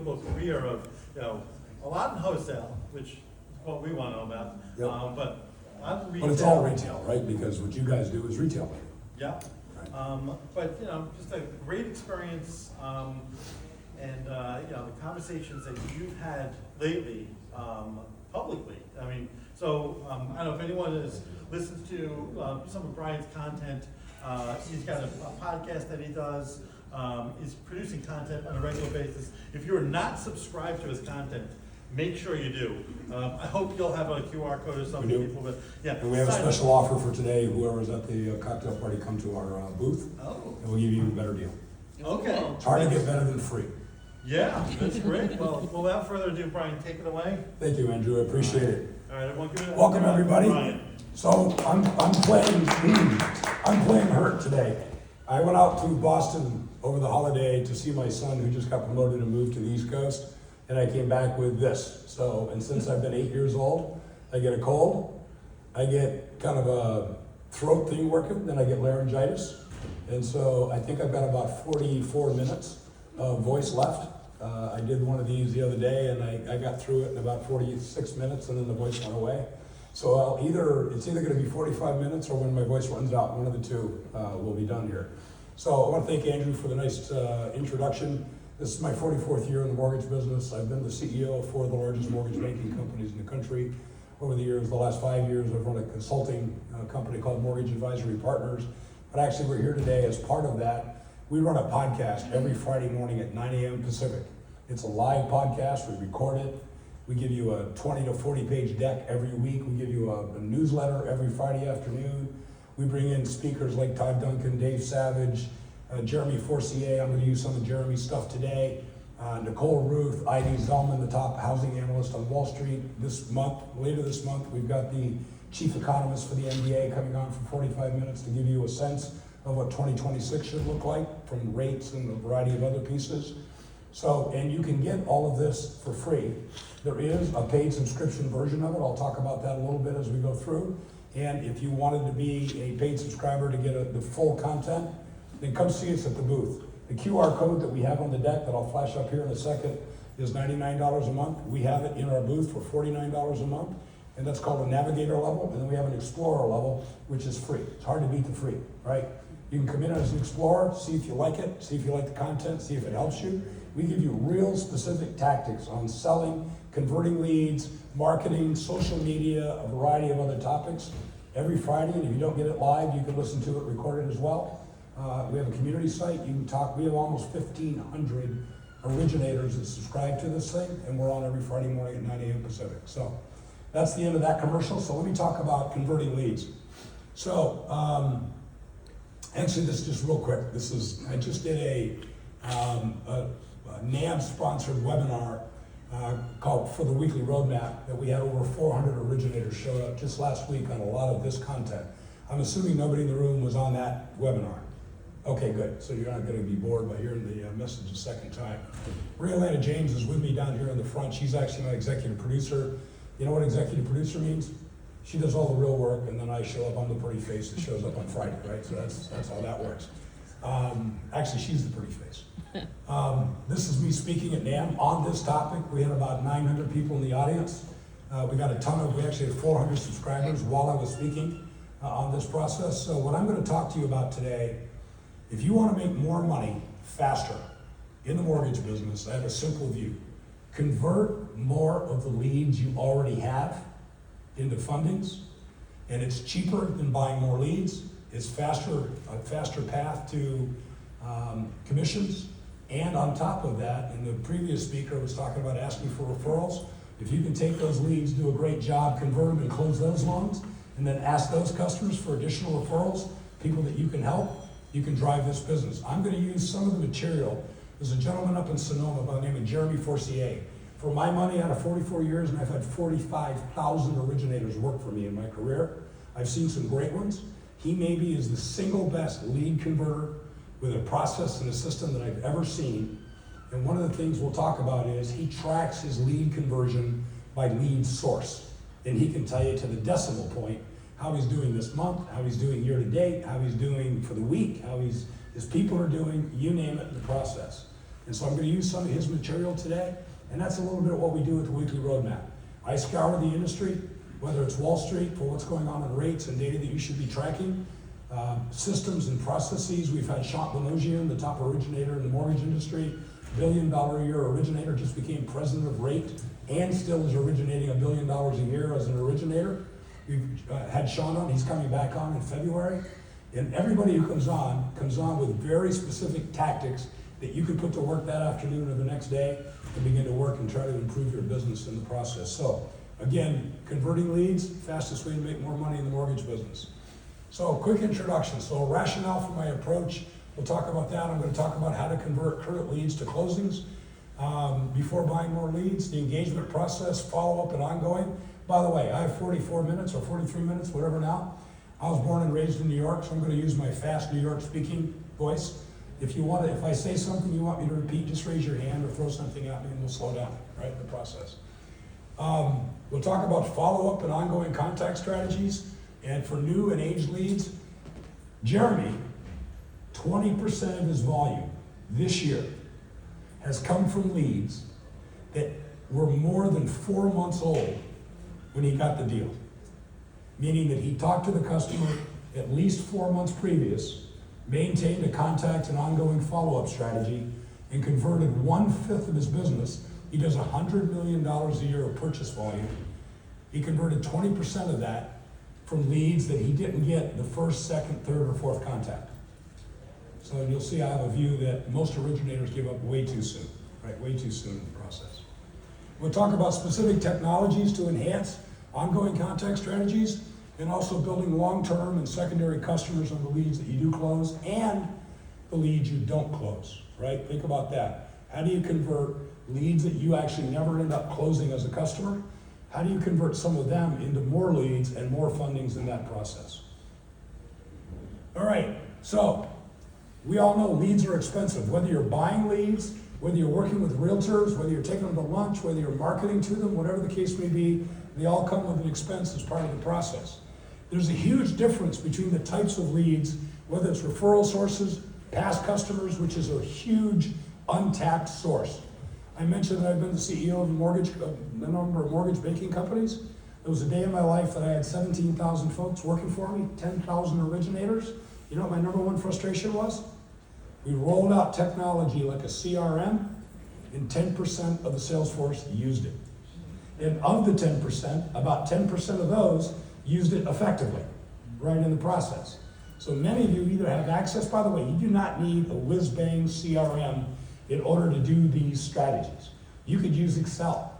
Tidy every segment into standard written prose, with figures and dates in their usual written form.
typical career of, a lot in wholesale, which is what we want to know about. Yep. But a lot of retail. But it's all retail, right? Because what you guys do is retail. Yeah. Right. But, just a great experience, and, the conversations that you've had lately, publicly. I mean, so, I don't know if anyone has listened to, some of Brian's content. He's got a podcast that he does. He's producing content on a regular basis. If you're not subscribed to his content, make sure you do. I hope you'll have a QR code or something. We do. People, but yeah. And we have a special offer for today. Whoever's at the cocktail party, come to our booth, Oh, and we'll give you a better deal. okay. It's hard to get better than free. Yeah, that's great. Well, without further ado, Brian, take it away. Thank you, Andrew. I appreciate it. All right, everyone, give it. Welcome, everybody. Brian. So I'm playing hurt today. I went out to Boston over the holiday to see my son who just got promoted and moved to the East Coast, and I came back with this. So, and since I've been 8 years old, I get a cold, I get kind of a throat thing working, then I get laryngitis, and so I think I've got about 44 minutes of voice left. I did one of these the other day, and I got through it in about 46 minutes, and then the voice went away. So it's either going to be 45 minutes or when my voice runs out, one of the two will be done here. So I want to thank Andrew for the nice introduction. This is my 44th year in the mortgage business. I've been the CEO of 4 of the largest mortgage banking companies in the country. Over the years, the last 5 years, I've run a consulting company called Mortgage Advisory Partners. But actually, we're here today as part of that. We run a podcast every Friday morning at 9 a.m. Pacific. It's a live podcast. We record it. We give you a 20 to 40 page deck every week. We give you a newsletter every Friday afternoon. We bring in speakers like Todd Duncan, Dave Savage, Jeremy Forcier. I'm going to use some of Jeremy's stuff today. Nicole Ruth, Ivy Zellman, the top housing analyst on Wall Street. Later this month, we've got the chief economist for the MBA coming on for 45 minutes to give you a sense of what 2026 should look like from rates and a variety of other pieces. So, and you can get all of this for free. There is a paid subscription version of it. I'll talk about that a little bit as we go through. And if you wanted to be a paid subscriber to get the full content, then come see us at the booth. The QR code that we have on the deck that I'll flash up here in a second is $99 a month. We have it in our booth for $49 a month, and that's called a Navigator level. And then we have an Explorer level, which is free. It's hard to beat the free, right? You can come in as an Explorer, see if you like it, see if you like the content, see if it helps you. We give you real specific tactics on selling, converting leads, marketing, social media, a variety of other topics every Friday. And if you don't get it live, you can listen to it recorded as well. We have a community site. You can talk. We have almost 1,500 originators that subscribe to this thing, and we're on every Friday morning at 9 a.m. Pacific. So that's the end of that commercial. So let me talk about converting leads. So actually, this is just real quick. I just did a NAM-sponsored webinar called For the Weekly Roadmap that we had over 400 originators show up just last week on a lot of this content. I'm assuming nobody in the room was on that webinar. Okay, good. So you're not going to be bored by hearing the message a second time. Riolana James is with me down here in the front. She's actually my executive producer. You know what executive producer means? She does all the real work, and then I show up. I'm the pretty face that shows up on Friday, right? So that's how that works. Actually, she's the pretty face. This is me speaking at NAM on this topic. We had about 900 people in the audience. We actually had 400 subscribers while I was speaking on this process. So what I'm going to talk to you about today, if you want to make more money faster in the mortgage business, I have a simple view. Convert more of the leads you already have into fundings, and it's cheaper than buying more leads. It's a faster path to commissions. And on top of that, and the previous speaker was talking about asking for referrals. If you can take those leads, do a great job, convert them and close those loans, and then ask those customers for additional referrals, people that you can help, you can drive this business. I'm going to use some of the material. There's a gentleman up in Sonoma by the name of Jeremy Forcier. For my money, out of 44 years, and I've had 45,000 originators work for me in my career. I've seen some great ones. He maybe is the single best lead converter with a process and a system that I've ever seen. And one of the things we'll talk about is he tracks his lead conversion by lead source. And he can tell you to the decimal point how he's doing this month, how he's doing year to date, how he's doing for the week, how his people are doing, you name it, in the process. And so I'm going to use some of his material today, and that's a little bit of what we do with the weekly roadmap. I scour the industry, whether it's Wall Street for what's going on in rates and data that you should be tracking, systems and processes. We've had Sean Benosian, the top originator in the mortgage industry, $1 billion a year originator, just became president of Rate and still is originating $1 billion a year as an originator. We've had Sean on, he's coming back on in February. And everybody who comes on with very specific tactics that you could put to work that afternoon or the next day and begin to work and try to improve your business in the process. So again, converting leads, fastest way to make more money in the mortgage business. So quick introduction. So rationale for my approach, we'll talk about that. I'm going to talk about how to convert current leads to closings before buying more leads, the engagement process, follow-up and ongoing. By the way, I have 44 minutes or 43 minutes, whatever now. I was born and raised in New York, so I'm going to use my fast New York speaking voice. If I say something you want me to repeat, just raise your hand or throw something at me and we'll slow down, right, in the process. We'll talk about follow-up and ongoing contact strategies. And for new and aged leads, Jeremy, 20% of his volume this year has come from leads that were more than 4 months old when he got the deal. Meaning that he talked to the customer at least 4 months previous, maintained a contact and ongoing follow-up strategy, and converted 1/5 of his business. He does $100 million a year of purchase volume. He converted 20% of that from leads that he didn't get the first, second, third, or fourth contact. So you'll see I have a view that most originators give up way too soon, right? Way too soon in the process. We'll talk about specific technologies to enhance ongoing contact strategies, and also building long-term and secondary customers on the leads that you do close and the leads you don't close, right? Think about that. How do you convert leads that you actually never end up closing as a customer? How do you convert some of them into more leads and more fundings in that process? All right, so we all know leads are expensive. Whether you're buying leads, whether you're working with realtors, whether you're taking them to lunch, whether you're marketing to them, whatever the case may be, they all come with an expense as part of the process. There's a huge difference between the types of leads, whether it's referral sources, past customers, which is a huge untapped source. I mentioned that I've been the CEO of a number of mortgage banking companies. There was a day in my life that I had 17,000 folks working for me, 10,000 originators. You know what my number one frustration was? We rolled out technology like a CRM, and 10% of the sales force used it. And of the 10%, about 10% of those used it effectively, right in the process. So many of you either have access, by the way, you do not need a whiz-bang CRM in order to do these strategies. You could use Excel.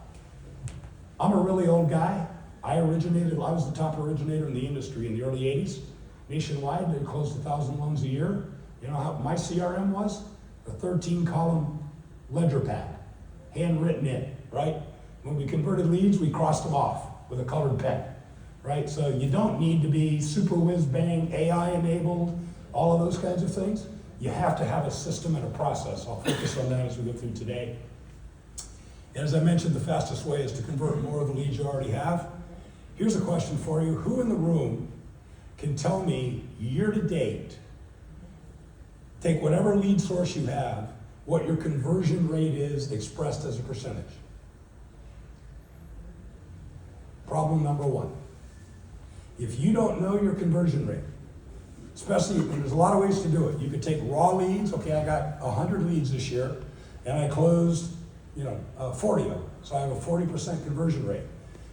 I'm a really old guy. I was the top originator in the industry in the early 80s. Nationwide, they closed 1,000 loans a year. You know how my CRM was? A 13-column ledger pad, handwritten in, right? When we converted leads, we crossed them off with a colored pen, right? So you don't need to be super whiz-bang, AI-enabled, all of those kinds of things. You have to have a system and a process. I'll focus on that as we go through today. And as I mentioned, the fastest way is to convert more of the leads you already have. Here's a question for you. Who in the room can tell me year to date, take whatever lead source you have, what your conversion rate is expressed as a percentage? Problem number one. If you don't know your conversion rate, especially, and there's a lot of ways to do it. You could take raw leads. Okay, I got 100 leads this year, and I closed, 40 of them. So I have a 40% conversion rate.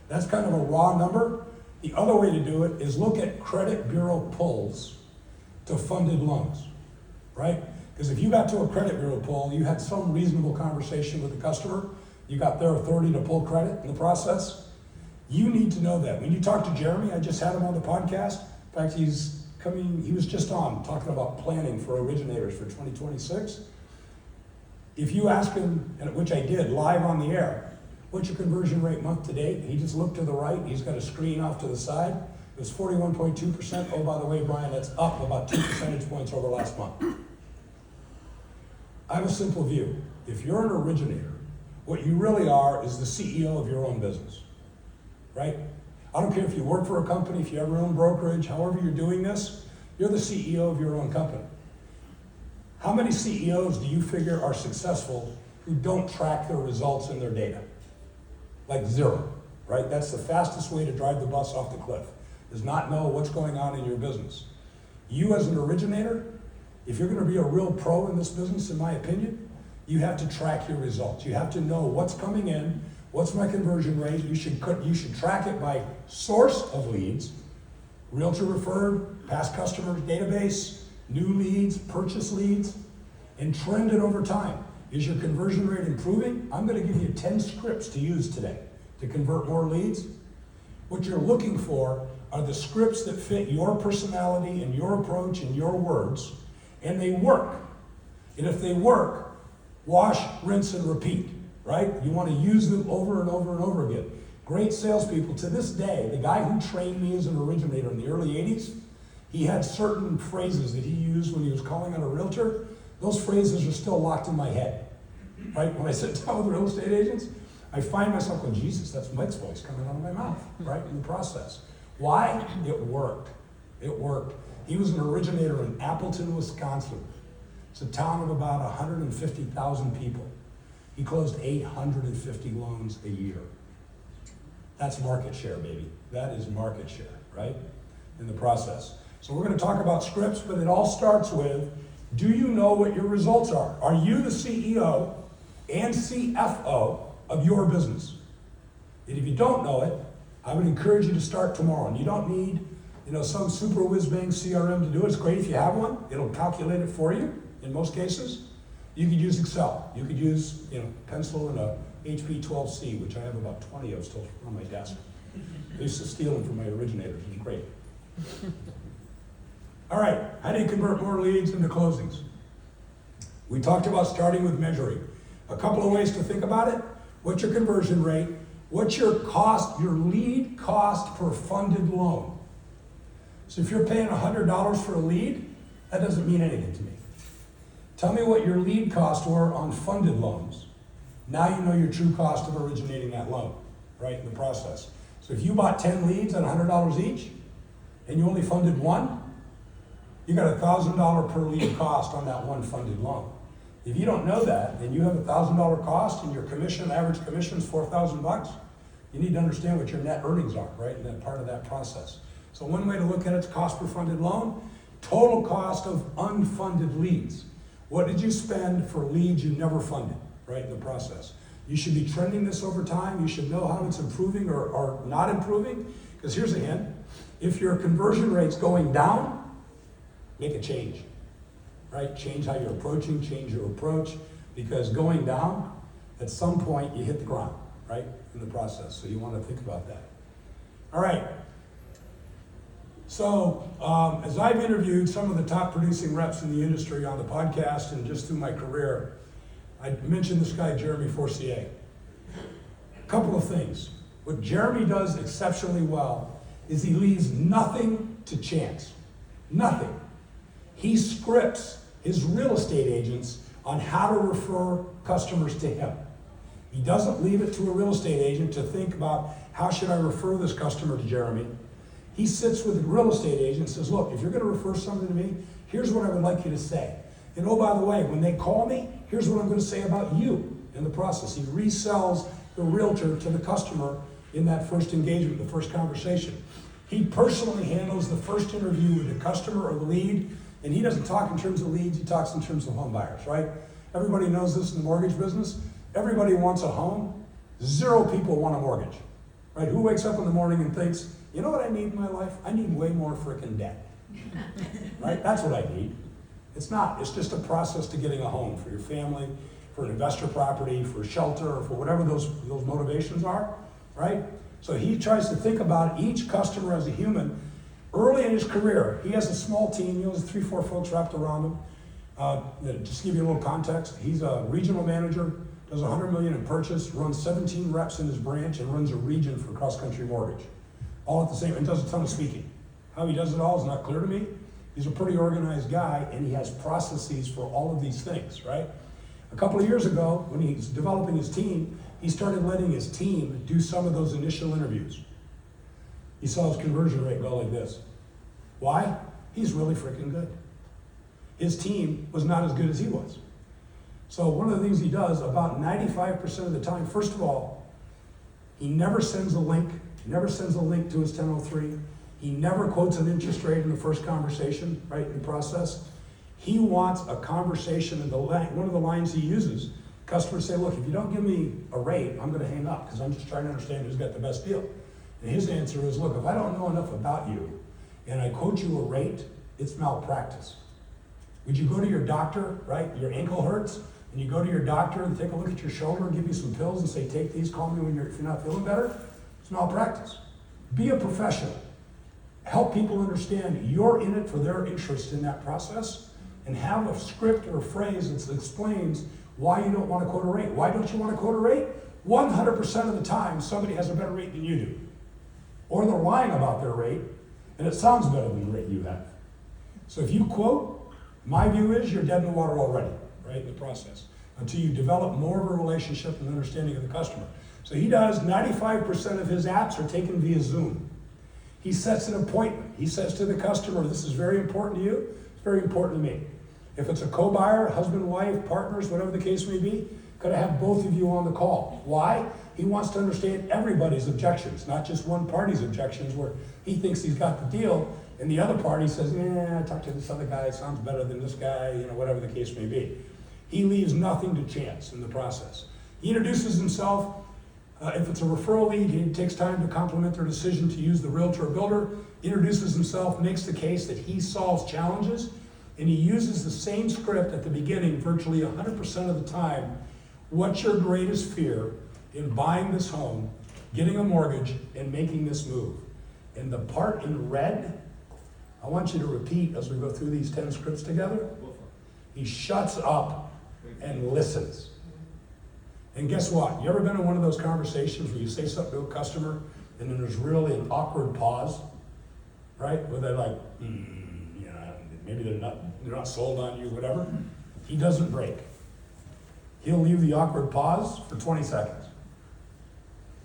That's kind of a raw number. The other way to do it is look at credit bureau pulls to funded loans, right? Because if you got to a credit bureau pull, you had some reasonable conversation with the customer, you got their authority to pull credit in the process, you need to know that. When you talk to Jeremy, I just had him on the podcast. In fact, he was just on talking about planning for originators for 2026. If you ask him, and which I did live on the air, what's your conversion rate month to date? He just looked to the right, he's got a screen off to the side. It was 41.2%. Oh, by the way, Brian, that's up about 2 percentage points over last month. I have a simple view. If you're an originator, what you really are is the CEO of your own business, right? I don't care if you work for a company, if you have your own brokerage, however you're doing this, you're the CEO of your own company. How many CEOs do you figure are successful who don't track their results in their data? Like zero, right? That's the fastest way to drive the bus off the cliff, is not know what's going on in your business. You as an originator, if you're gonna be a real pro in this business, in my opinion, you have to track your results. You have to know what's coming in, what's my conversion rate. You should track it by source of leads, realtor referred, past customers database, new leads, purchase leads, and trend it over time. Is your conversion rate improving? I'm gonna give you 10 scripts to use today to convert more leads. What you're looking for are the scripts that fit your personality and your approach and your words, and they work. And if they work, wash, rinse, and repeat, right? You wanna use them over and over and over again. Great salespeople, to this day, the guy who trained me as an originator in the early 80s, he had certain phrases that he used when he was calling on a realtor. Those phrases are still locked in my head, right? When I sit down with real estate agents, I find myself going, Jesus, that's Mike's voice coming out of my mouth, right, in the process. Why? It worked. It worked. He was an originator in Appleton, Wisconsin. It's a town of about 150,000 people. He closed 850 loans a year. That's market share, baby. That is market share, right, in the process. So we're going to talk about scripts, but it all starts with, do you know what your results are? Are you the CEO and CFO of your business? And if you don't know it, I would encourage you to start tomorrow. And you don't need, some super whiz-bang CRM to do it. It's great if you have one. It'll calculate it for you in most cases. You could use Excel. You could use, pencil and a HP 12C, which I have about 20 of still on my desk. I used to steal them from my originators. It was great. All right, how do you convert more leads into closings? We talked about starting with measuring. A couple of ways to think about it. What's your conversion rate? What's your cost, your lead cost per funded loan? So if you're paying $100 for a lead, that doesn't mean anything to me. Tell me what your lead costs were on funded loans. Now you know your true cost of originating that loan, right, in the process. So if you bought 10 leads at $100 each, and you only funded one, you got $1,000 per lead cost on that one funded loan. If you don't know that, and you have $1,000 cost, and your average commission is $4,000, you need to understand what your net earnings are, right, in that part of that process. So one way to look at it is cost per funded loan, total cost of unfunded leads. What did you spend for leads you never funded, right, in the process? You should be trending this over time. You should know how it's improving or not improving, because here's a hint. If your conversion rate's going down, make a change, right? Change how you're approaching, change your approach, because going down, at some point you hit the ground, right, in the process. So you want to think about that. All right. So as I've interviewed some of the top producing reps in the industry on the podcast and just through my career, I mentioned this guy, Jeremy Forcier. A couple of things. What Jeremy does exceptionally well is he leaves nothing to chance. Nothing. He scripts his real estate agents on how to refer customers to him. He doesn't leave it to a real estate agent to think about how should I refer this customer to Jeremy. He sits with a real estate agent and says, look, if you're going to refer somebody to me, here's what I would like you to say. And oh, by the way, when they call me, here's what I'm going to say about you in the process. He resells the realtor to the customer in that first engagement, the first conversation. He personally handles the first interview with the customer or the lead, and he doesn't talk in terms of leads, he talks in terms of home buyers, right? Everybody knows this in the mortgage business. Everybody wants a home. 0 people want a mortgage, right? Who wakes up in the morning and thinks, you know what I need in my life? I need way more freaking debt, right? That's what I need. It's not. It's just a process to getting a home for your family, for an investor property, for shelter, or for whatever those motivations are, right? So he tries to think about each customer as a human. Early in his career, he has a small team. He has 3-4 folks wrapped around him. Just to give you a little context, he's a regional manager, does $100 million in purchase, runs 17 reps in his branch, and runs a region for cross-country mortgage. All at the same, and does a ton of speaking. How he does it all is not clear to me. He's a pretty organized guy, and he has processes for all of these things, right? A couple of years ago, when he's developing his team, he started letting his team do some of those initial interviews. He saw his conversion rate go like this. Why? He's really freaking good. his team was not as good as he was. So one of the things he does about 95% of the time, first of all, he never sends a link, to his 1003. He never quotes an interest rate in the first conversation, right, in the process. He wants a conversation, and one of the lines he uses, customers say, look, if you don't give me a rate, I'm gonna hang up, because I'm just trying to understand who's got the best deal. And his answer is, look, if I don't know enough about you, and I quote you a rate, it's malpractice. Would you go to your doctor, right, your ankle hurts, and you go to your doctor and take a look at your shoulder and give you some pills and say, take these, call me if you're not feeling better? It's malpractice. Be a professional. Help people understand you're in it for their interest in that process, and have a script or a phrase that explains why you don't want to quote a rate. Why don't you want to quote a rate? 100% of the time, somebody has a better rate than you do. Or they're lying about their rate, and it sounds better than the rate you have. So if you quote, my view is you're dead in the water already, right, in the process, until you develop more of a relationship and understanding of the customer. So he does, 95% of his apps are taken via Zoom. He sets an appointment. He says to the customer, this is very important to you, it's very important to me. If it's a co-buyer, husband, wife, partners, whatever the case may be, could I have both of you on the call? Why? He wants to understand everybody's objections, not just one party's objections where he thinks he's got the deal and the other party says, I talked to this other guy, it sounds better than this guy, whatever the case may be. He leaves nothing to chance in the process. He introduces himself. If it's a referral lead, he takes time to compliment their decision to use the realtor or builder, introduces himself, makes the case that he solves challenges, and he uses the same script at the beginning virtually 100% of the time. What's your greatest fear in buying this home, getting a mortgage, and making this move? And the part in red, I want you to repeat as we go through these 10 scripts together. He shuts up and listens. And guess what? You ever been in one of those conversations where you say something to a customer and then there's really an awkward pause, right? Where they're like, maybe they're not sold on you, whatever. He doesn't break. He'll leave the awkward pause for 20 seconds.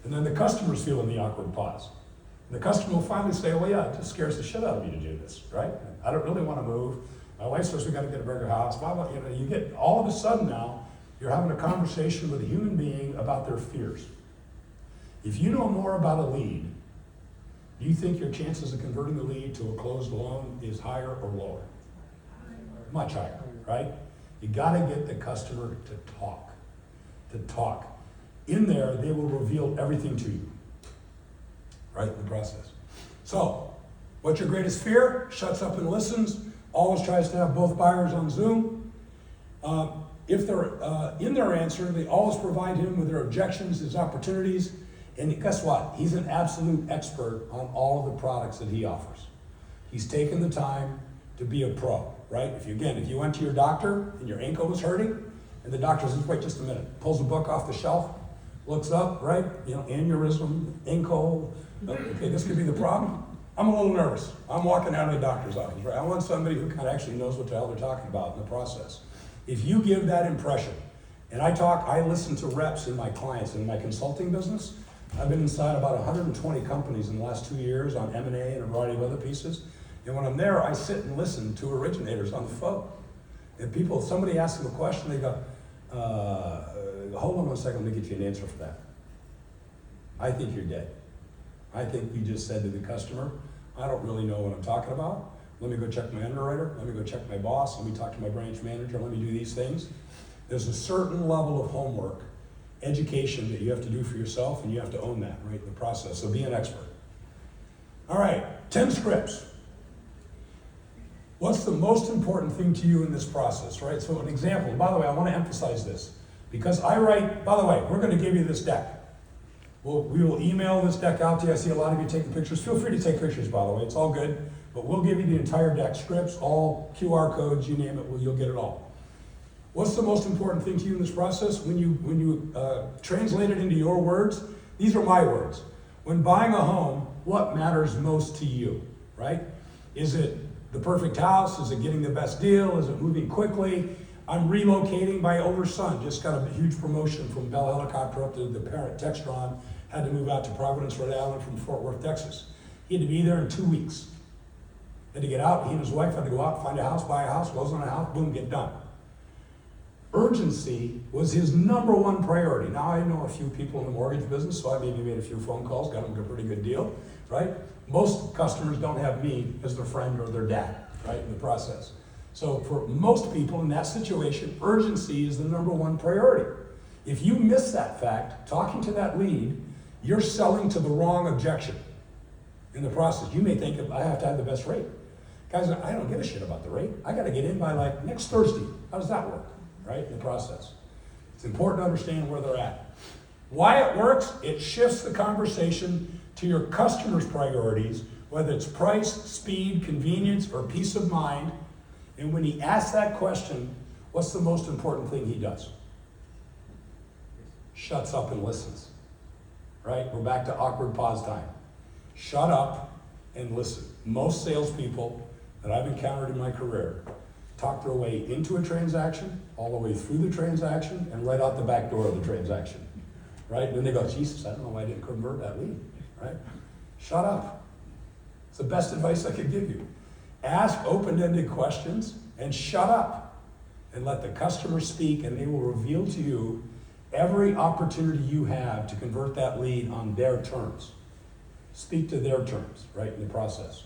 And then the customer's feeling the awkward pause. And the customer will finally say, well, yeah, it just scares the shit out of me to do this, right? I don't really want to move. My wife says we got to get a bigger house. Blah, blah. You get all of a sudden now, you're having a conversation with a human being about their fears. If you know more about a lead, do you think your chances of converting the lead to a closed loan is higher or lower? Much higher, right? You got to get the customer to talk. In there, they will reveal everything to you, right, in the process. So, what's your greatest fear? Shuts up and listens. Always tries to have both buyers on Zoom. If they're in their answer, they always provide him with their objections, his opportunities, and guess what? He's an absolute expert on all of the products that he offers. He's taken the time to be a pro, right? If you went to your doctor and your ankle was hurting, and the doctor says, wait just a minute, pulls a book off the shelf, looks up, right? Aneurysm, ankle, okay, this could be the problem. I'm a little nervous. I'm walking out of the doctor's office, right? I want somebody who kind of actually knows what the hell they're talking about in the process. If you give that impression, and I listen to reps in my clients, in my consulting business. I've been inside about 120 companies in the last 2 years on M&A and a variety of other pieces. And when I'm there, I sit and listen to originators on the phone. And somebody asks them a question, they go, hold on one second, let me get you an answer for that. I think you're dead. I think you just said to the customer, I don't really know what I'm talking about. Let me go check my underwriter. Let me go check my boss. Let me talk to my branch manager. Let me do these things. There's a certain level of homework, education that you have to do for yourself, and you have to own that, right, in the process. So be an expert. All right, 10 scripts. What's the most important thing to you in this process, right? So an example, by the way, I want to emphasize this, because by the way, we're going to give you this deck. We will email this deck out to you. I see a lot of you taking pictures. Feel free to take pictures, by the way. It's all good. But we'll give you the entire deck, scripts, all QR codes, you name it, you'll get it all. What's the most important thing to you in this process? When you translate it into your words, these are my words. When buying a home, what matters most to you, right? Is it the perfect house? Is it getting the best deal? Is it moving quickly? I'm relocating. My older son just got a huge promotion from Bell Helicopter up to the parent Textron, had to move out to Providence, Rhode Island from Fort Worth, Texas. He had to be there in 2 weeks. Had to get out, he and his wife had to go out, find a house, buy a house, close on a house, boom, get done. Urgency was his number one priority. Now I know a few people in the mortgage business, so I maybe made a few phone calls, got them a pretty good deal, right? Most customers don't have me as their friend or their dad, right, in the process. So for most people in that situation, urgency is the number one priority. If you miss that fact, talking to that lead, you're selling to the wrong objection in the process. You may think, I have to have the best rate. Guys, I don't give a shit about the rate. I got to get in by like next Thursday. How does that work, right, in the process? It's important to understand where they're at. Why it works, it shifts the conversation to your customer's priorities, whether it's price, speed, convenience, or peace of mind. And when he asks that question, what's the most important thing he does? Shuts up and listens, right? We're back to awkward pause time. Shut up and listen. Most salespeople that I've encountered in my career talk their way into a transaction, all the way through the transaction, and right out the back door of the transaction, right? And then they go, Jesus, I don't know why I didn't convert that lead, right? Shut up. It's the best advice I could give you. Ask open-ended questions and shut up and let the customer speak, and they will reveal to you every opportunity you have to convert that lead on their terms. Speak to their terms, right, in the process.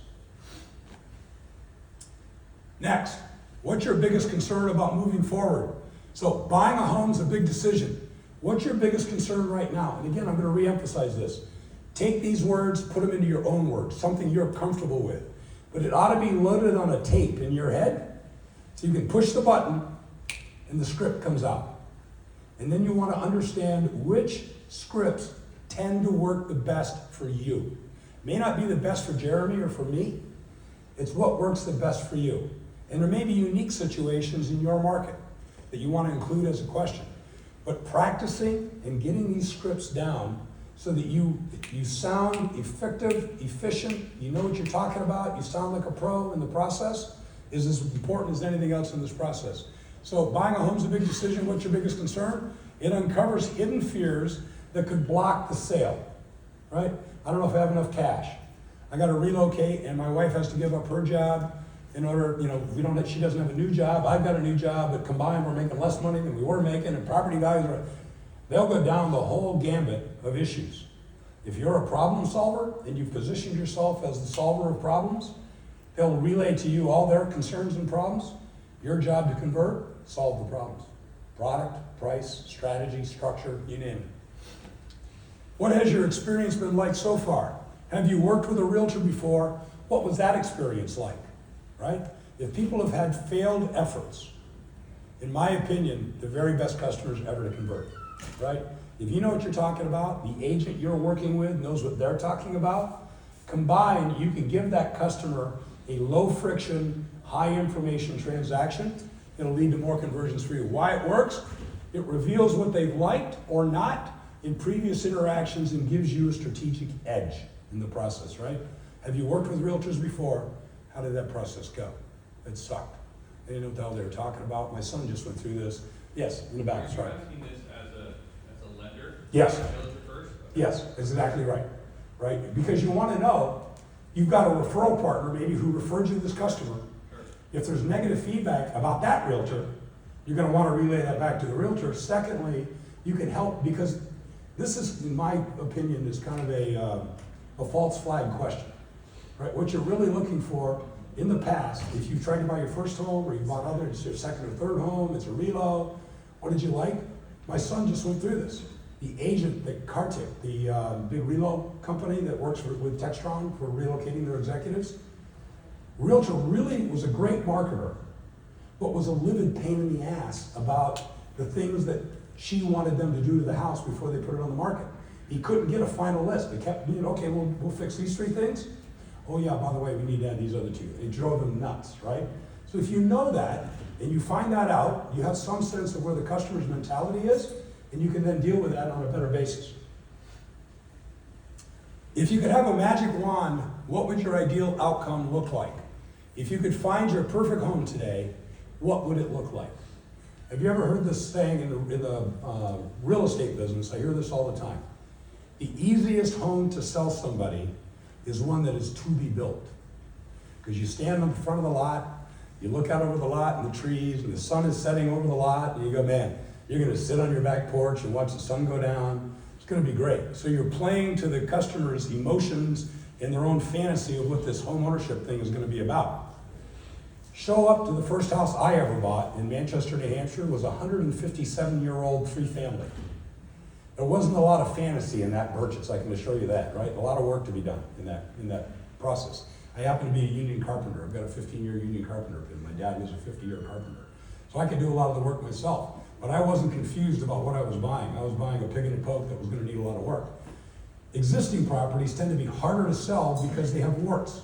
Next, what's your biggest concern about moving forward? So buying a home is a big decision. What's your biggest concern right now? And again, I'm going to reemphasize this. Take these words, put them into your own words, something you're comfortable with. But it ought to be loaded on a tape in your head, so you can push the button and the script comes out. And then you want to understand which scripts tend to work the best for you. May not be the best for Jeremy or for me. It's what works the best for you. And there may be unique situations in your market that you want to include as a question. But practicing and getting these scripts down so that you sound effective, efficient, you know what you're talking about, you sound like a pro in the process, is as important as anything else in this process. So buying a home is a big decision. What's your biggest concern? It uncovers hidden fears that could block the sale, right? I don't know if I have enough cash. I got to relocate, and my wife has to give up her job in order, she doesn't have a new job. I've got a new job, but combined we're making less money than we were making, and property values they'll go down the whole gambit of issues. If you're a problem solver and you've positioned yourself as the solver of problems, they'll relay to you all their concerns and problems. Your job to convert, solve the problems. Product, price, strategy, structure, you name it. What has your experience been like so far? Have you worked with a realtor before? What was that experience like, right? If people have had failed efforts, in my opinion, the very best customers ever to convert, right? If you know what you're talking about, the agent you're working with knows what they're talking about, combined, you can give that customer a low friction, high information transaction. It'll lead to more conversions for you. Why it works? It reveals what they've liked or not in previous interactions and gives you a strategic edge in the process, right? Have you worked with realtors before? How did that process go? It sucked. They didn't know what the hell they were talking about. My son just went through this. Yes, in the back, sorry. Are you asking this as a lender? Yes. Realtor first? Okay. Yes, exactly right. Right? Because you want to know, you've got a referral partner maybe who referred you this customer. Sure. If there's negative feedback about that realtor, you're going to want to relay that back to the realtor. Secondly, you can help, because this is, in my opinion, is kind of a false flag question. Right? What you're really looking for in the past, if you tried to buy your first home or you bought other, it's your second or third home, it's a relo, what did you like? My son just went through this. The agent, the Kartik, the big relo company that works with Textron for relocating their executives, realtor really was a great marketer, but was a livid pain in the ass about the things that she wanted them to do to the house before they put it on the market. He couldn't get a final list. They kept being, okay, we'll fix these 3 things. Oh yeah, by the way, we need to add these other 2. It drove them nuts, right? So if you know that, and you find that out, you have some sense of where the customer's mentality is, and you can then deal with that on a better basis. If you could have a magic wand, what would your ideal outcome look like? If you could find your perfect home today, what would it look like? Have you ever heard this saying in the real estate business? I hear this all the time. The easiest home to sell somebody is one that is to be built. Because you stand on the front of the lot, you look out over the lot and the trees, and the sun is setting over the lot, and you go, man, you're gonna sit on your back porch and watch the sun go down. It's gonna be great. So you're playing to the customer's emotions and their own fantasy of what this home ownership thing is gonna be about. Show up to the first house I ever bought in Manchester, New Hampshire. It was a 157-year-old 3-family. There wasn't a lot of fantasy in that purchase, I can assure you that, right? A lot of work to be done in that process. I happen to be a union carpenter. I've got a 15-year union carpenter pin. My dad was a 50-year carpenter. So I could do a lot of the work myself. But I wasn't confused about what I was buying. I was buying a pig in a poke that was gonna need a lot of work. Existing properties tend to be harder to sell because they have warts.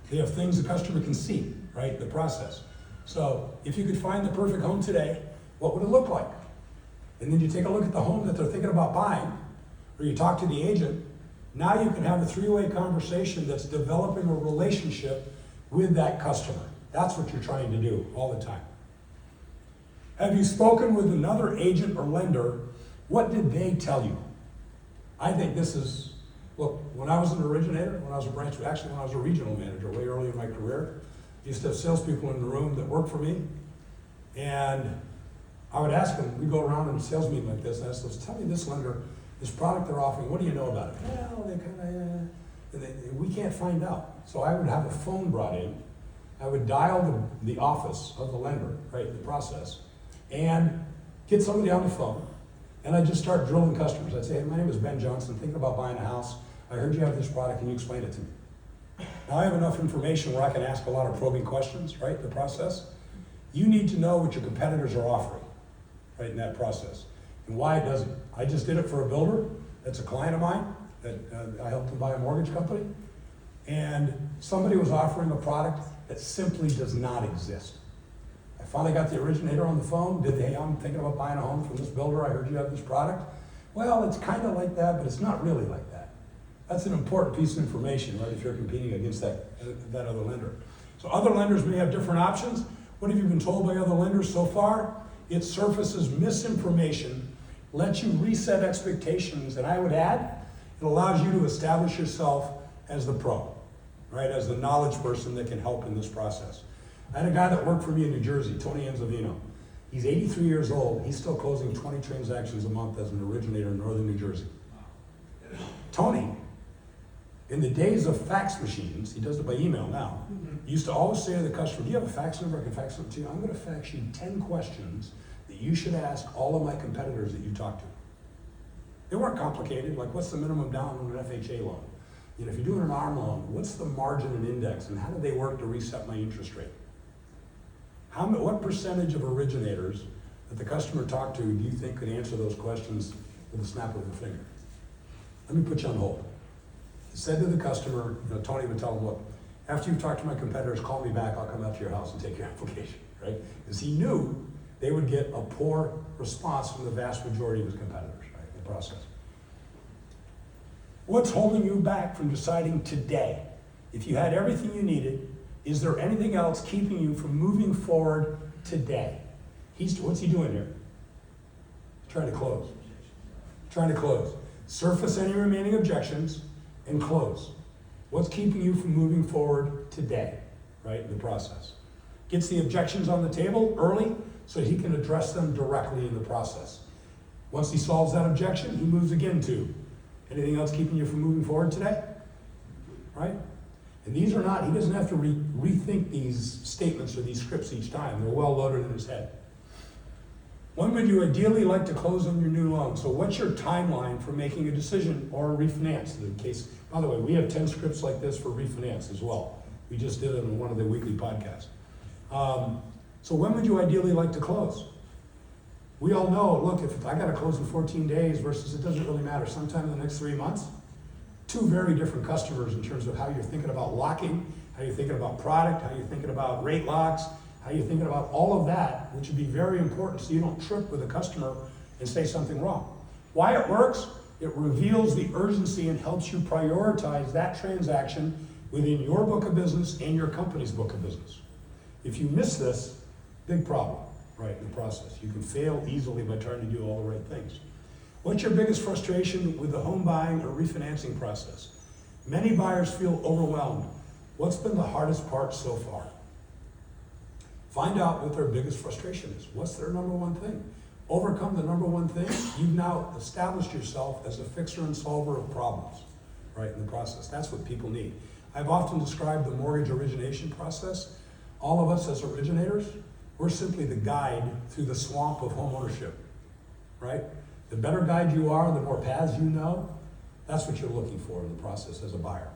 They have things the customer can see, right, the process. So if you could find the perfect home today, what would it look like? And then you take a look at the home that they're thinking about buying, or you talk to the agent. Now you can have a 3-way conversation that's developing a relationship with that customer. That's what you're trying to do all the time. Have you spoken with another agent or lender? What did they tell you? I think this is, look, when I was an originator, when I was a regional manager way early in my career, I used to have salespeople in the room that worked for me, and I would ask them, we go around in a sales meeting like this, and I ask them, tell me this lender, this product they're offering, what do you know about it? Well, they kind of, we can't find out. So I would have a phone brought in, I would dial the office of the lender, right, the process, and get somebody on the phone, and I'd just start drilling customers. I'd say, hey, my name is Ben Johnson, thinking about buying a house. I heard you have this product, can you explain it to me? Now I have enough information where I can ask a lot of probing questions, right, the process. You need to know what your competitors are offering, right, in that process, and why it doesn't. I just did it for a builder that's a client of mine, that I helped him buy a mortgage company, and somebody was offering a product that simply does not exist. I finally got the originator on the phone. Hey, I'm thinking about buying a home from this builder. I heard you have this product. Well, it's kind of like that, but it's not really like that. That's an important piece of information, right, if you're competing against that other lender. So other lenders may have different options. What have you been told by other lenders so far? It surfaces misinformation, lets you reset expectations, and I would add, it allows you to establish yourself as the pro, right, as the knowledge person that can help in this process. I had a guy that worked for me in New Jersey, Tony Enzovino. He's 83 years old. He's still closing 20 transactions a month as an originator in northern New Jersey. Tony, in the days of fax machines, he does it by email now, he used to always say to the customer, do you have a fax number? I can fax it to you. I'm going to fax you 10 questions that you should ask all of my competitors that you talk to. They weren't complicated, like what's the minimum down on an FHA loan? You know, if you're doing an ARM loan, what's the margin and index, and how do they work to reset my interest rate? What percentage of originators that the customer talked to do you think could answer those questions with a snap of a finger? Let me put you on hold. He said to the customer, Tony would tell him, look, after you've talked to my competitors, call me back, I'll come out to your house and take your application, right? Because he knew they would get a poor response from the vast majority of his competitors, right, in the process. What's holding you back from deciding today? If you had everything you needed, is there anything else keeping you from moving forward today? What's he doing here? He's trying to close. Trying to close. Surface any remaining objections and close. What's keeping you from moving forward today, right, in the process? Gets the objections on the table early so he can address them directly in the process. Once he solves that objection, he moves again to anything else keeping you from moving forward today, right? And these are not, he doesn't have to rethink these statements or these scripts each time. They're well loaded in his head. When would you ideally like to close on your new loan? So what's your timeline for making a decision or a refinance? In case, by the way, we have 10 scripts like this for refinance as well. We just did it in one of the weekly podcasts. So when would you ideally like to close? We all know, look, if I got to close in 14 days versus it doesn't really matter, sometime in the next 3 months, two very different customers in terms of how you're thinking about locking, how you're thinking about product, how you're thinking about rate locks, how you're thinking about all of that, which would be very important so you don't trip with a customer and say something wrong. Why it works? It reveals the urgency and helps you prioritize that transaction within your book of business and your company's book of business. If you miss this, big problem, right, in the process. You can fail easily by trying to do all the right things. What's your biggest frustration with the home buying or refinancing process? Many buyers feel overwhelmed. What's been the hardest part so far? Find out what their biggest frustration is. What's their number one thing? Overcome the number one thing. You've now established yourself as a fixer and solver of problems, right, in the process. That's what people need. I've often described the mortgage origination process. All of us as originators, we're simply the guide through the swamp of homeownership, right? The better guide you are, the more paths you know, that's what you're looking for in the process as a buyer.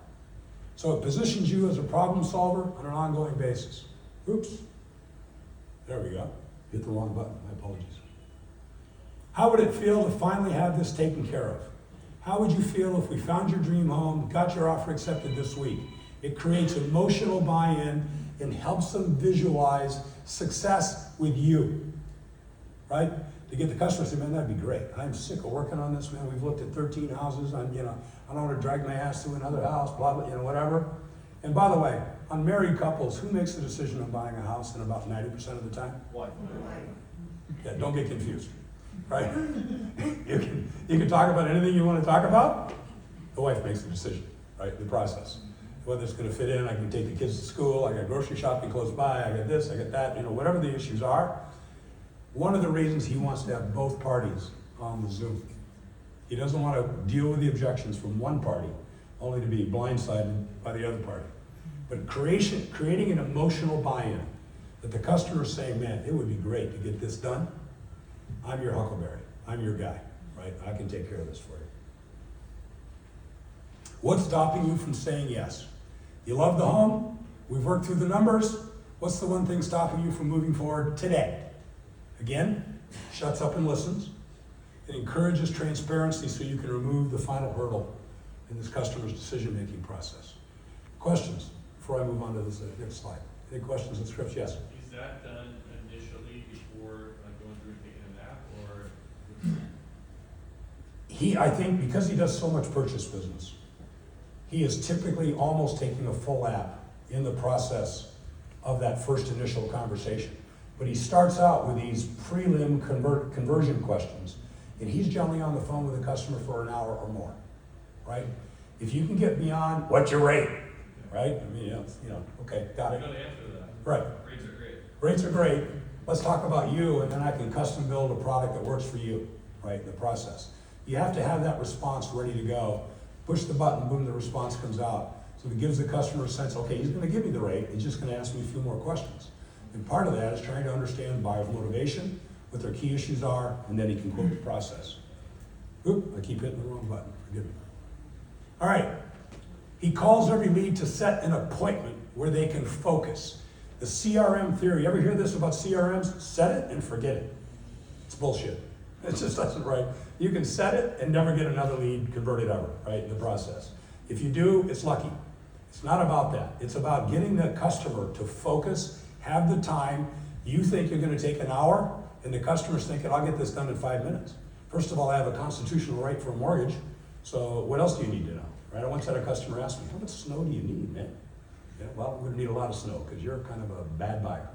So it positions you as a problem solver on an ongoing basis. Oops. There we go. Hit the wrong button. My apologies. How would it feel to finally have this taken care of? How would you feel if we found your dream home, got your offer accepted this week? It creates emotional buy-in and helps them visualize success with you, right? To get the customer to say, man, that'd be great. I'm sick of working on this, man. We've looked at 13 houses. I don't want to drag my ass to another house, blah, blah, whatever. And by the way, on married couples, who makes the decision on buying a house in about 90% of the time? Wife. Yeah, don't get confused, right? you can talk about anything you want to talk about. The wife makes the decision, right? The process. Whether it's going to fit in, I can take the kids to school, I got grocery shopping close by, I got this, I got that, whatever the issues are. One of the reasons he wants to have both parties on the Zoom. He doesn't want to deal with the objections from one party, only to be blindsided by the other party. But creating an emotional buy-in, that the customer is saying, man, it would be great to get this done. I'm your Huckleberry. I'm your guy, right? I can take care of this for you. What's stopping you from saying yes? You love the home. We've worked through the numbers. What's the one thing stopping you from moving forward today? Again, shuts up and listens. It encourages transparency so you can remove the final hurdle in this customer's decision-making process. Questions before I move on to this next slide? Any questions on scripts? Yes? Is that done initially before going through and taking a nap, or? I think because he does so much purchase business, he is typically almost taking a full lap in the process of that first initial conversation. But he starts out with these prelim conversion questions, and he's generally on the phone with a customer for an hour or more, right? If you can get beyond, what's your rate, right? I mean, okay, got I'm it. going to answer that. Right. Rates are great. Rates are great. Let's talk about you, and then I can custom build a product that works for you, right, in the process. You have to have that response ready to go. Push the button, boom, the response comes out. So it gives the customer a sense, okay, he's going to give me the rate, he's just going to ask me a few more questions. And part of that is trying to understand the buyer's motivation, what their key issues are, and then he can quote the process. Oop, I keep hitting the wrong button, forgive me. All right, he calls every lead to set an appointment where they can focus. The CRM theory, you ever hear this about CRMs? Set it and forget it. It's bullshit. It just doesn't, right? You can set it and never get another lead converted ever, right, in the process. If you do, it's lucky. It's not about that. It's about getting the customer to focus, have the time. You think you're going to take an hour, and the customer's thinking, I'll get this done in 5 minutes. First of all, I have a constitutional right for a mortgage, so what else do you need to know, right? I once had a customer ask me, how much snow do you need, man? Yeah, well, we're going to need a lot of snow, because you're kind of a bad buyer.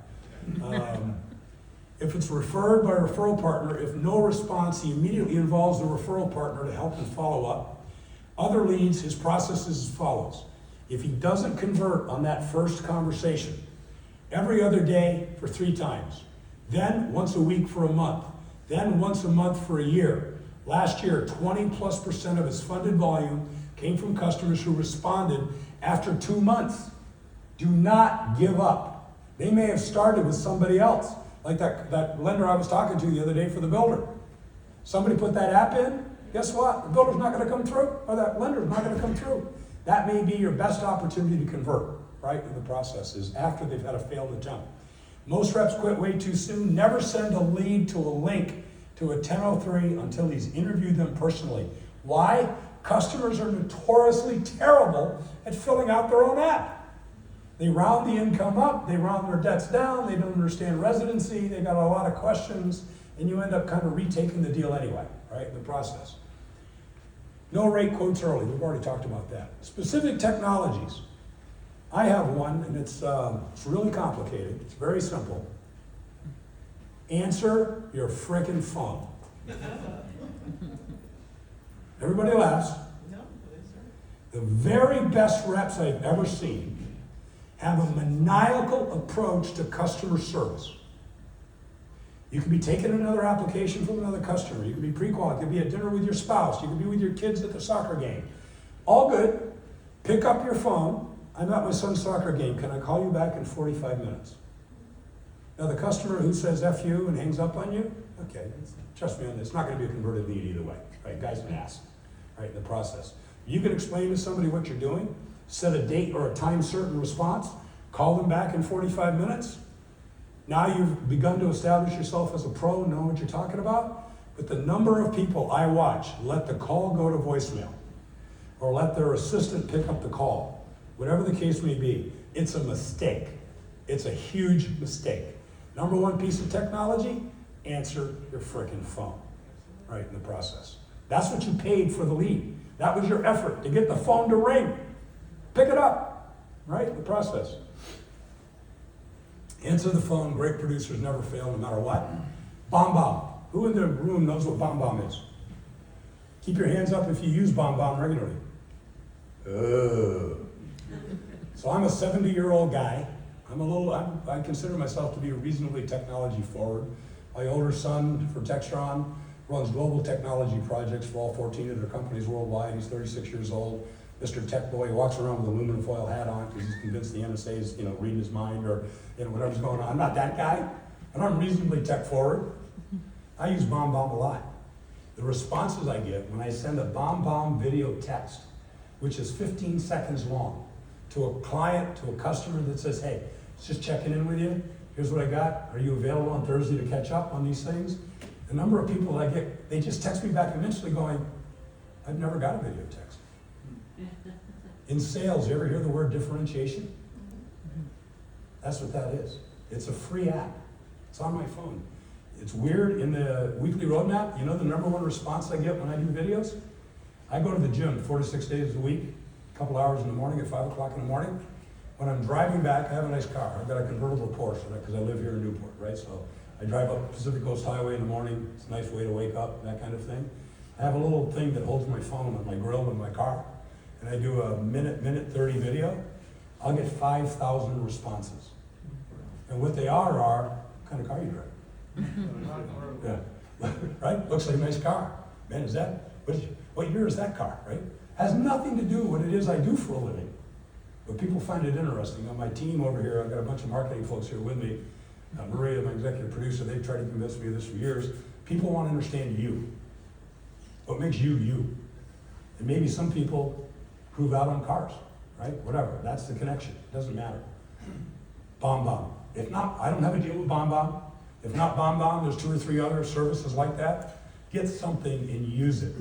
If it's referred by a referral partner, if no response, he immediately involves the referral partner to help him follow up. Other leads, his process is as follows. If he doesn't convert on that first conversation, every other day for 3 times, then once a week for a month, then once a month for a year. Last year, 20+% of his funded volume came from customers who responded after 2 months. Do not give up. They may have started with somebody else, like that lender I was talking to the other day for the builder. Somebody put that app in, guess what? The builder's not going to come through, or that lender's not going to come through. That may be your best opportunity to convert, right, in the process, is after they've had a failed attempt. Most reps quit way too soon. Never send a lead to a link to a 1003 until he's interviewed them personally. Why? Customers are notoriously terrible at filling out their own app. They round the income up, they round their debts down, they don't understand residency, they got a lot of questions, and you end up kind of retaking the deal anyway, right, in the process. No rate quotes early, we've already talked about that. Specific technologies. I have one, and it's really complicated, it's very simple. Answer your frickin' phone. Everybody laughs. The very best reps I've ever seen have a maniacal approach to customer service. You could be taking another application from another customer. You could be pre-qualified. You could be at dinner with your spouse. You could be with your kids at the soccer game. All good. Pick up your phone. I'm at my son's soccer game. Can I call you back in 45 minutes? Now, the customer who says F you and hangs up on you, okay, trust me on this, it's not going to be a converted lead either way, right? Guy's an ass, right, in the process. You can explain to somebody what you're doing, set a date or a time certain response, call them back in 45 minutes. Now you've begun to establish yourself as a pro and know what you're talking about. But the number of people I watch let the call go to voicemail or let their assistant pick up the call, whatever the case may be, it's a mistake. It's a huge mistake. Number one piece of technology, answer your frickin' phone, right, in the process. That's what you paid for the lead. That was your effort to get the phone to ring. Pick it up, right, in the process. Answer the phone. Great producers never fail no matter what. Bomb bomb. Who in the room knows what bomb bomb is? Keep your hands up if you use bomb bomb regularly. So I'm a 70-year-old guy. I consider myself to be reasonably technology forward. My older son for Textron runs global technology projects for all 14 of their companies worldwide. He's 36 years old. Mr. Tech Boy, he walks around with a aluminum foil hat on because he's convinced the NSA is, reading his mind or, whatever's going on. I'm not that guy, but I'm reasonably tech forward. I use bomb bomb a lot. The responses I get when I send a bomb bomb video text, which is 15 seconds long, to a client, to a customer that says, hey, just checking in with you. Here's what I got. Are you available on Thursday to catch up on these things? The number of people I get, they just text me back eventually going, I've never got a video text. In sales, you ever hear the word differentiation? That's what that is. It's a free app. It's on my phone. It's weird in the weekly roadmap. You know the number one response I get when I do videos? I go to the gym 4 to 6 days a week, a couple hours in the morning at 5 o'clock in the morning. When I'm driving back, I have a nice car. I've got a convertible Porsche because I live here in Newport, right? So I drive up Pacific Coast Highway in the morning. It's a nice way to wake up, that kind of thing. I have a little thing that holds my phone on my grill in my car. And I do a minute 30 video. I'll get 5,000 responses. And what they are, what kind of car you drive? Yeah, right? Looks like a nice car. Man, what year is that car, right? Has nothing to do with what it is I do for a living. But people find it interesting. On my team over here, I've got a bunch of marketing folks here with me. Maria, my executive producer, they've tried to convince me of this for years. People want to understand you. What makes you, you? And maybe some people prove out on cars, right? Whatever, that's the connection. It doesn't matter. Bomb bomb. If not, I don't have a deal with bomb bomb. If not bomb bomb, there's 2 or 3 other services like that. Get something and use it.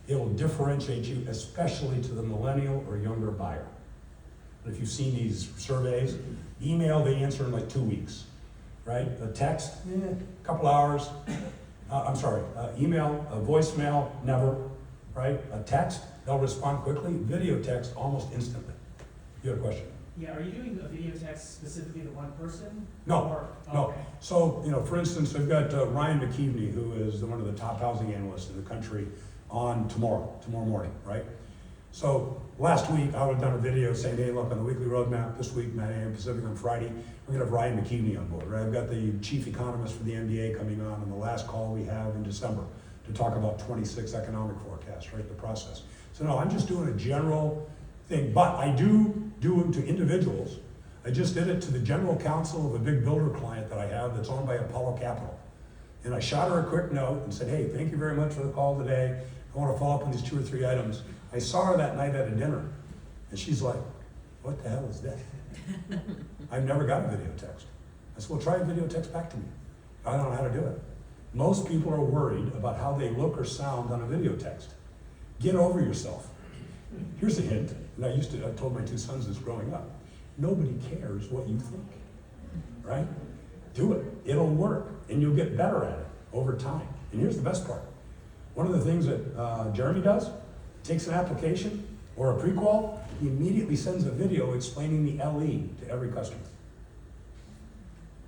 It'll differentiate you, especially to the millennial or younger buyer. If you've seen these surveys, email, they answer in like 2 weeks, right? A text, a couple hours. Email, a voicemail, never, right? A text, they'll respond quickly. Video text, almost instantly. You have a question? Yeah, are you doing a video text specifically to one person? No, no. Okay. So, for instance, I've got Ryan McKeveney, who is one of the top housing analysts in the country, on tomorrow morning, right? So last week, I would have done a video saying, hey, look, on the weekly roadmap this week, 9 a.m. Pacific on Friday, we're gonna have Ryan McKeveney on board, right? I've got the chief economist for the MBA coming on the last call we have in December to talk about 26 economic forecasts, right, the process. So no, I'm just doing a general thing, but I do them to individuals. I just did it to the general counsel of a big builder client that I have that's owned by Apollo Capital. And I shot her a quick note and said, hey, thank you very much for the call today. I want to follow up on these 2 or 3 items. I saw her that night at a dinner, and she's like, what the hell is that? I've never got a video text. I said, well, try a video text back to me. I don't know how to do it. Most people are worried about how they look or sound on a video text. Get over yourself. Here's a hint, and I told my 2 sons this growing up. Nobody cares what you think, right? Do it. It'll work, and you'll get better at it over time. And here's the best part. One of the things that Jeremy does, takes an application or a pre-qual, he immediately sends a video explaining the LE to every customer.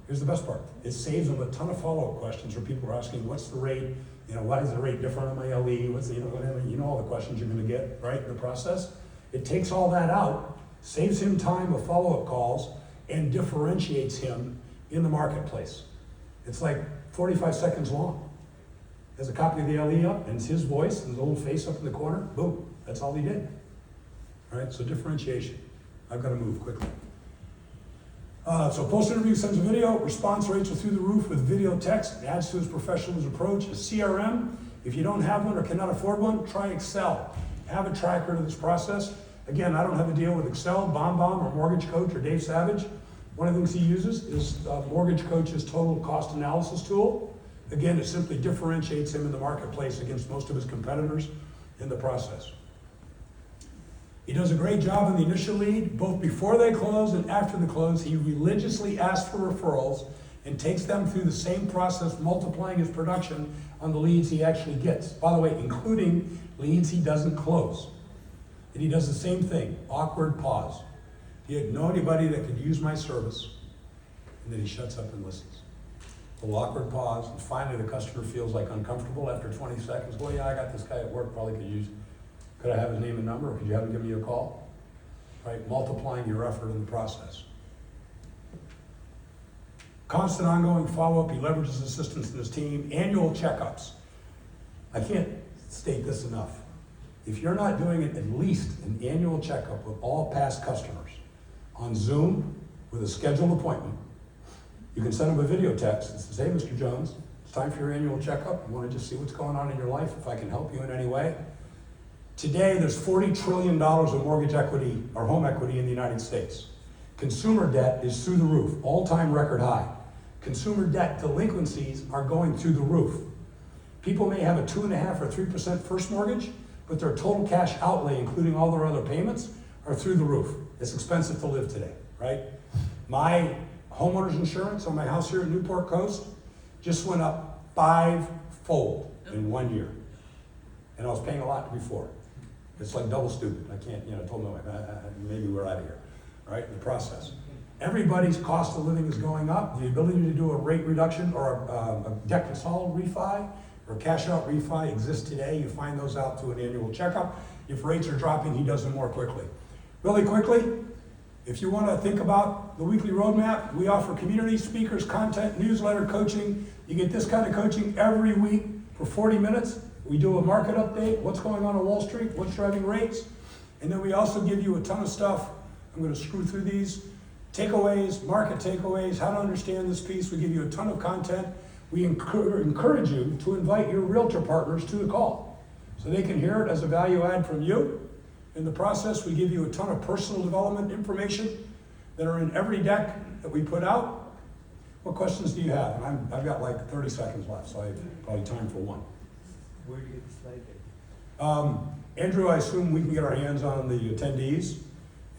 Here's the best part. It saves them a ton of follow-up questions where people are asking, what's the rate? Why is the rate different on my LE? What's the, whatever, all the questions you're gonna get, right, in the process. It takes all that out, saves him time of follow-up calls, and differentiates him in the marketplace. It's like 45 seconds long. Has a copy of the LE up, and it's his voice and his old face up in the corner. Boom, that's all he did. All right, so differentiation. I've got to move quickly. So post-interview sends a video, response rates are through the roof with video text, it adds to his professionalism approach. A CRM, if you don't have one or cannot afford one, try Excel. Have a tracker to this process. Again, I don't have a deal with Excel, BombBomb, or Mortgage Coach, or Dave Savage. One of the things he uses is Mortgage Coach's total cost analysis tool. Again, it simply differentiates him in the marketplace against most of his competitors in the process. He does a great job in the initial lead, both before they close and after the close. He religiously asks for referrals and takes them through the same process, multiplying his production on the leads he actually gets. By the way, including leads he doesn't close. And he does the same thing, awkward pause. He had know anybody that could use my service, and then he shuts up and listens. A little awkward pause, and finally the customer feels like uncomfortable after 20 seconds. Well, yeah, I got this guy at work, probably could use. Could I have his name and number, or could you have him give me a call? Right, multiplying your effort in the process. Constant ongoing follow-up, he leverages assistants in his team. Annual checkups. I can't state this enough. If you're not doing it, at least an annual checkup with all past customers on Zoom with a scheduled appointment, you can send them a video text that says, hey, Mr. Jones, it's time for your annual checkup. I want to just see what's going on in your life, if I can help you in any way. Today, there's $40 trillion of mortgage equity or home equity in the United States. Consumer debt is through the roof, all-time record high. Consumer debt delinquencies are going through the roof. People may have a 2.5% or 3% first mortgage, but their total cash outlay, including all their other payments, are through the roof. It's expensive to live today, right? My homeowner's insurance on my house here at Newport Coast just went up 5-fold in 1 year. And I was paying a lot before. It's like double stupid. I can't, I told my wife, maybe we're out of here, right? The process. Everybody's cost of living is going up. The ability to do a rate reduction or a debt consol refi or cash out refi exists today. You find those out through an annual checkup. If rates are dropping, he does them more quickly. Really quickly, if you want to think about the weekly roadmap, we offer community speakers, content, newsletter, coaching. You get this kind of coaching every week for 40 minutes. We do a market update, what's going on Wall Street, what's driving rates, and then we also give you a ton of stuff. I'm going to screw through these. Takeaways, market takeaways, how to understand this piece. We give you a ton of content. We encourage you to invite your realtor partners to the call so they can hear it as a value add from you. In the process, we give you a ton of personal development information that are in every deck that we put out. What questions do you have? And I've got like 30 seconds left, so I have probably time for one. Where do you get the slide deck? Andrew, I assume we can get our hands on the attendees,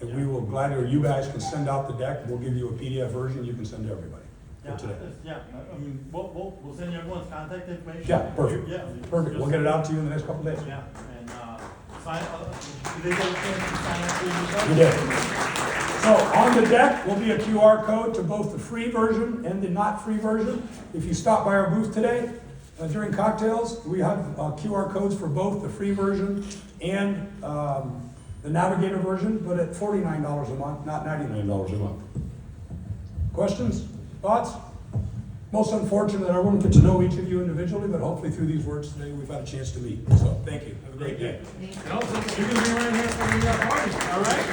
and we will gladly, or you guys can send out the deck. We'll give you a PDF version you can send to everybody for today. I mean, we'll send you everyone's contact information. Yeah, perfect. Yeah. Perfect. We'll get it out to you in the next couple of days. Yeah, and, sign, did they get a chance to sign up for you? We did. So on the deck will be a QR code to both the free version and the not free version. If you stop by our booth today, during cocktails, we have QR codes for both the free version and the Navigator version, but at $49 a month, not $99 a month. Questions? Thoughts? Most unfortunate that I won't get to know each of you individually, but hopefully through these words today, we've had a chance to meet. So thank you. Have a great day. And also, you're going to be right here for the party, all right?